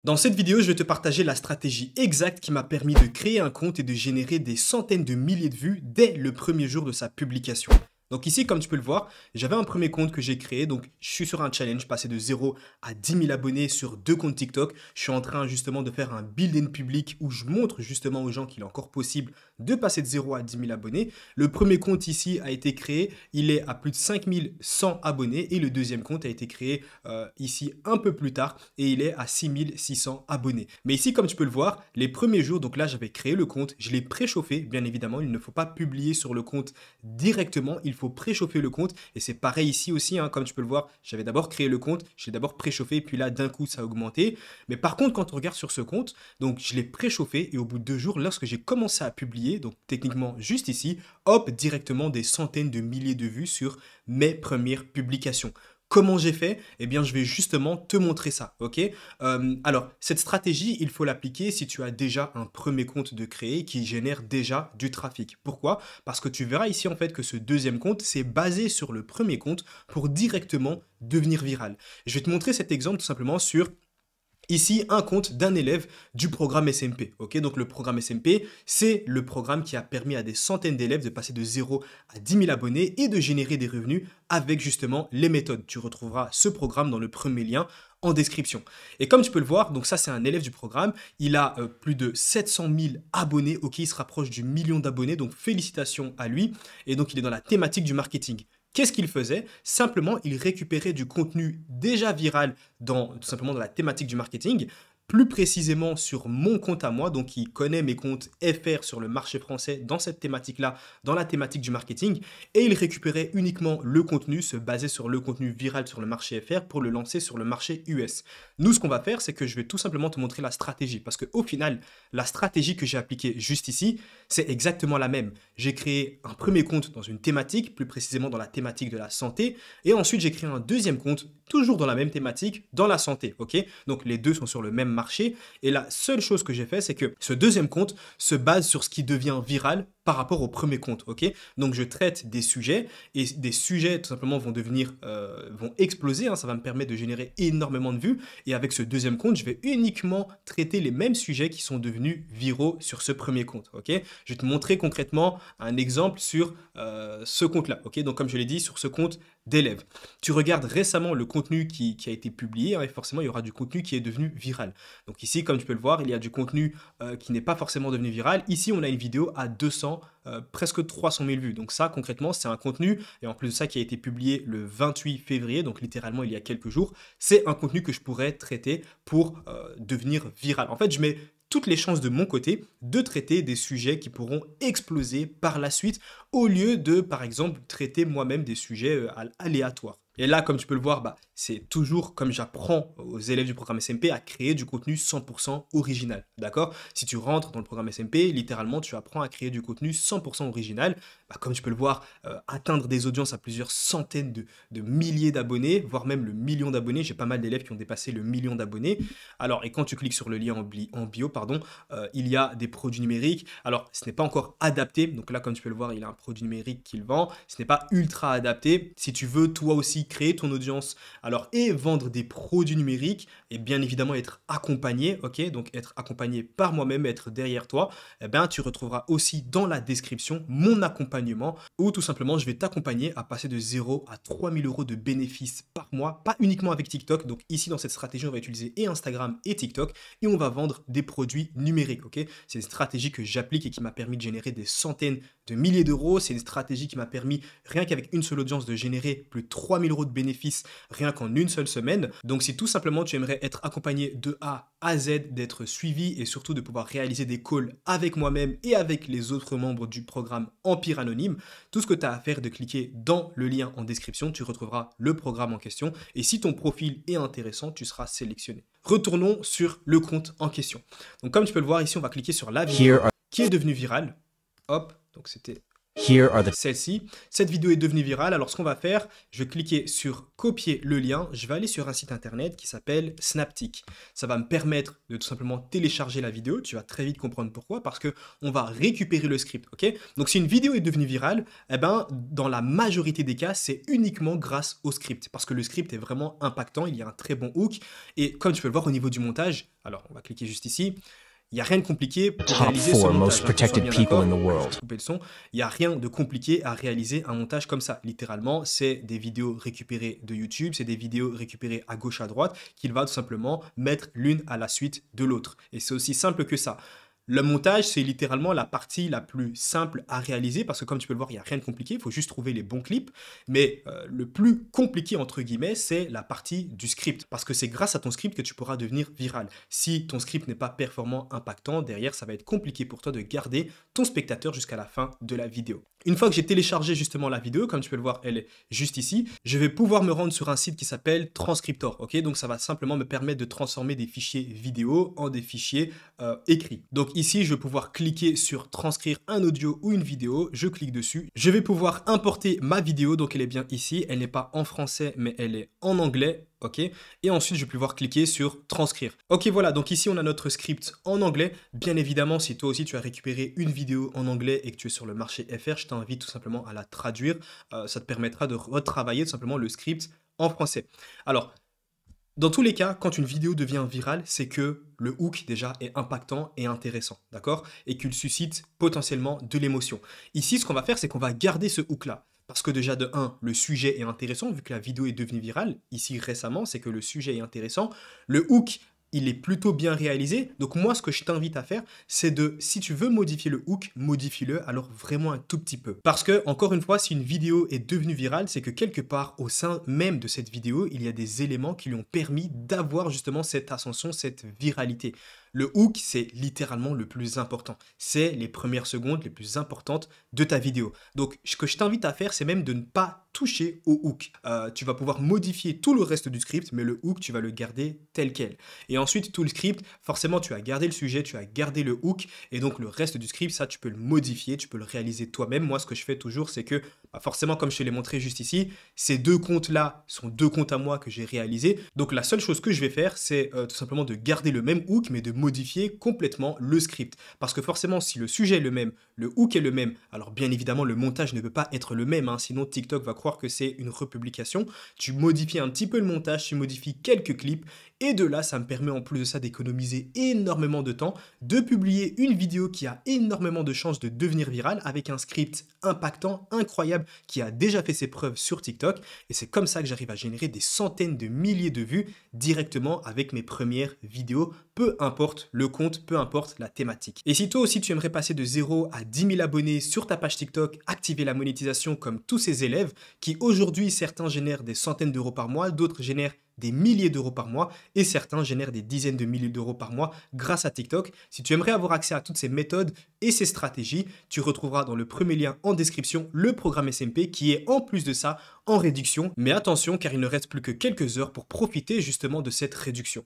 Dans cette vidéo, je vais te partager la stratégie exacte qui m'a permis de créer un compte et de générer des centaines de milliers de vues dès le premier jour de sa publication. Donc ici, comme tu peux le voir, j'avais un premier compte que j'ai créé. Donc je suis sur un challenge, passer de 0 à 10 000 abonnés sur 2 comptes TikTok. Je suis en train justement de faire un build in public où je montre justement aux gens qu'il est encore possible de passer de 0 à 10 000 abonnés. Le premier compte ici a été créé, il est à plus de 5 100 abonnés et le deuxième compte a été créé ici un peu plus tard et il est à 6 600 abonnés. Mais ici, comme tu peux le voir, les premiers jours, donc là j'avais créé le compte, je l'ai préchauffé, bien évidemment, il ne faut pas publier sur le compte directement, il faut préchauffer le compte et c'est pareil ici aussi, hein, comme tu peux le voir, j'avais d'abord créé le compte, je l'ai d'abord préchauffé, puis là d'un coup ça a augmenté. Mais par contre, quand on regarde sur ce compte, donc je l'ai préchauffé et au bout de 2 jours, lorsque j'ai commencé à publier, donc techniquement juste ici, hop, directement des centaines de milliers de vues sur mes premières publications. Comment j'ai fait? Eh bien, je vais justement te montrer ça, ok? Alors, cette stratégie, il faut l'appliquer si tu as déjà un premier compte de créer qui génère déjà du trafic. Pourquoi? Parce que tu verras ici en fait que ce deuxième compte, c'est basé sur le premier compte pour directement devenir viral. Je vais te montrer cet exemple tout simplement sur ici, un compte d'un élève du programme SMP. Ok, donc le programme SMP, c'est le programme qui a permis à des centaines d'élèves de passer de 0 à 10 000 abonnés et de générer des revenus avec justement les méthodes. Tu retrouveras ce programme dans le premier lien en description. Et comme tu peux le voir, donc ça c'est un élève du programme, il a plus de 700 000 abonnés, ok, il se rapproche du million d'abonnés, donc félicitations à lui. Et donc il est dans la thématique du marketing. Qu'est-ce qu'il faisait? Simplement, il récupérait du contenu déjà viral tout simplement dans la thématique du marketing, plus précisément sur mon compte à moi, donc il connaît mes comptes FR sur le marché français dans cette thématique-là, dans la thématique du marketing, et il récupérait uniquement le contenu, se basait sur le contenu viral sur le marché FR pour le lancer sur le marché US. Nous, ce qu'on va faire, c'est que je vais tout simplement te montrer la stratégie, parce qu'au final, la stratégie que j'ai appliquée juste ici, c'est exactement la même. J'ai créé un premier compte dans une thématique, plus précisément dans la thématique de la santé, et ensuite j'ai créé un deuxième compte, toujours dans la même thématique, dans la santé, ok? Donc les deux sont sur le même marché, et la seule chose que j'ai fait, c'est que ce deuxième compte se base sur ce qui devient viral par rapport au premier compte, ok? Donc je traite des sujets, et des sujets tout simplement vont exploser, hein, ça va me permettre de générer énormément de vues, et avec ce deuxième compte, je vais uniquement traiter les mêmes sujets qui sont devenus viraux sur ce premier compte, ok? Je vais te montrer concrètement un exemple sur ce compte-là, ok? Donc comme je l'ai dit, sur ce compte d'élèves. Tu regardes récemment le contenu qui a été publié, hein, et forcément il y aura du contenu qui est devenu viral. Donc ici, comme tu peux le voir, il y a du contenu qui n'est pas forcément devenu viral. Ici, on a une vidéo à 200, presque 300 000 vues. Donc ça, concrètement, c'est un contenu, et en plus de ça, qui a été publié le 28 février, donc littéralement il y a quelques jours. C'est un contenu que je pourrais traiter pour devenir viral. En fait, je mets toutes les chances de mon côté de traiter des sujets qui pourront exploser par la suite au lieu de, par exemple, traiter moi-même des sujets aléatoires. Et là, comme tu peux le voir, c'est toujours comme j'apprends aux élèves du programme SMP à créer du contenu 100% original. D'accord? Si tu rentres dans le programme SMP, littéralement, tu apprends à créer du contenu 100% original. Comme tu peux le voir, atteindre des audiences à plusieurs centaines de milliers d'abonnés, voire même le million d'abonnés. J'ai pas mal d'élèves qui ont dépassé le million d'abonnés. Alors, et quand tu cliques sur le lien en bio, il y a des produits numériques. Alors, ce n'est pas encore adapté. Donc là, comme tu peux le voir, il y a un produit numérique qu'il vend. Ce n'est pas ultra adapté. Si tu veux, toi aussi, créer ton audience, alors, et vendre des produits numériques, et bien évidemment être accompagné, ok? Donc, être accompagné par moi-même, être derrière toi, eh bien, tu retrouveras aussi dans la description mon accompagnement, où tout simplement, je vais t'accompagner à passer de 0 à 3 000 euros de bénéfices par mois, pas uniquement avec TikTok. Donc, ici, dans cette stratégie, on va utiliser et Instagram et TikTok, et on va vendre des produits numériques, ok? C'est une stratégie que j'applique et qui m'a permis de générer des centaines de milliers d'euros. C'est une stratégie qui m'a permis, rien qu'avec une seule audience, de générer plus de 3 000 euros de bénéfices rien qu'en une seule semaine. Donc, si tout simplement tu aimerais être accompagné de A à Z, d'être suivi et surtout de pouvoir réaliser des calls avec moi-même et avec les autres membres du programme Empire Anonyme, tout ce que tu as à faire, de cliquer dans le lien en description, tu retrouveras le programme en question. Et si ton profil est intéressant, tu seras sélectionné. Retournons sur le compte en question. Donc, comme tu peux le voir ici, on va cliquer sur la vidéo qui est devenue virale. Hop, donc c'était Celle-ci. Cette vidéo est devenue virale, alors ce qu'on va faire, je vais cliquer sur copier le lien, je vais aller sur un site internet qui s'appelle Snaptik. Ça va me permettre de tout simplement télécharger la vidéo, tu vas très vite comprendre pourquoi, parce que on va récupérer le script, ok? Donc si une vidéo est devenue virale, eh ben, dans la majorité des cas, c'est uniquement grâce au script, parce que le script est vraiment impactant, il y a un très bon hook, et comme tu peux le voir au niveau du montage, alors on va cliquer juste ici, il n'y a rien de compliqué pour réaliser ce montage. Couper le son. Il n'y a rien de compliqué à réaliser un montage comme ça. Littéralement, c'est des vidéos récupérées de YouTube, c'est des vidéos récupérées à gauche, à droite, qu'il va tout simplement mettre l'une à la suite de l'autre. Et c'est aussi simple que ça. Le montage, c'est littéralement la partie la plus simple à réaliser parce que comme tu peux le voir, il n'y a rien de compliqué, il faut juste trouver les bons clips. Mais le plus compliqué, entre guillemets, c'est la partie du script parce que c'est grâce à ton script que tu pourras devenir viral. Si ton script n'est pas performant, impactant, derrière, ça va être compliqué pour toi de garder ton spectateur jusqu'à la fin de la vidéo. Une fois que j'ai téléchargé justement la vidéo, comme tu peux le voir, elle est juste ici, je vais pouvoir me rendre sur un site qui s'appelle Transcriptor. Ok, donc ça va simplement me permettre de transformer des fichiers vidéo en des fichiers écrits. Donc ici, je vais pouvoir cliquer sur transcrire un audio ou une vidéo, je clique dessus. Je vais pouvoir importer ma vidéo, donc elle est bien ici, elle n'est pas en français, mais elle est en anglais. Ok, et ensuite je vais pouvoir cliquer sur transcrire. Ok, voilà, donc ici on a notre script en anglais. Bien évidemment, si toi aussi tu as récupéré une vidéo en anglais et que tu es sur le marché FR, je t'invite tout simplement à la traduire. Ça te permettra de retravailler tout simplement le script en français. Alors, dans tous les cas, quand une vidéo devient virale, c'est que le hook déjà est impactant et intéressant, d'accord? Et qu'il suscite potentiellement de l'émotion. Ici, ce qu'on va faire, c'est qu'on va garder ce hook-là. Parce que déjà, de 1, le sujet est intéressant, vu que la vidéo est devenue virale. Ici, récemment, c'est que le sujet est intéressant. Le hook, il est plutôt bien réalisé. Donc moi, ce que je t'invite à faire, c'est de, si tu veux modifier le hook, modifie-le alors vraiment un tout petit peu. Parce que, encore une fois, si une vidéo est devenue virale, c'est que quelque part au sein même de cette vidéo, il y a des éléments qui lui ont permis d'avoir justement cette ascension, cette viralité. Le hook, c'est littéralement le plus important. C'est les premières secondes les plus importantes de ta vidéo. Donc, ce que je t'invite à faire, c'est même de ne pas toucher au hook. Tu vas pouvoir modifier tout le reste du script, mais le hook, tu vas le garder tel quel. Et ensuite, tout le script, forcément, tu as gardé le sujet, tu as gardé le hook, et donc le reste du script, ça, tu peux le modifier, tu peux le réaliser toi-même. Moi, ce que je fais toujours, c'est que, forcément, comme je te l'ai montré juste ici, ces deux comptes-là sont deux comptes à moi que j'ai réalisés. Donc, la seule chose que je vais faire, c'est tout simplement de garder le même hook, mais de modifier complètement le script. Parce que forcément, si le sujet est le même, le hook est le même, alors bien évidemment, le montage ne peut pas être le même, hein, sinon TikTok va croire que c'est une republication. Tu modifies un petit peu le montage, tu modifies quelques clips, et de là, ça me permet en plus de ça d'économiser énormément de temps, de publier une vidéo qui a énormément de chances de devenir virale avec un script impactant, incroyable, qui a déjà fait ses preuves sur TikTok. Et c'est comme ça que j'arrive à générer des centaines de milliers de vues directement avec mes premières vidéos, peu importe le compte, peu importe la thématique. Et si toi aussi tu aimerais passer de 0 à 10 000 abonnés sur ta page TikTok, activer la monétisation comme tous ces élèves, qui aujourd'hui certains génèrent des centaines d'euros par mois, d'autres génèrent des milliers d'euros par mois et certains génèrent des dizaines de milliers d'euros par mois grâce à TikTok. Si tu aimerais avoir accès à toutes ces méthodes et ces stratégies, tu retrouveras dans le premier lien en description le programme SMP qui est en plus de ça en réduction. Mais attention car il ne reste plus que quelques heures pour profiter justement de cette réduction.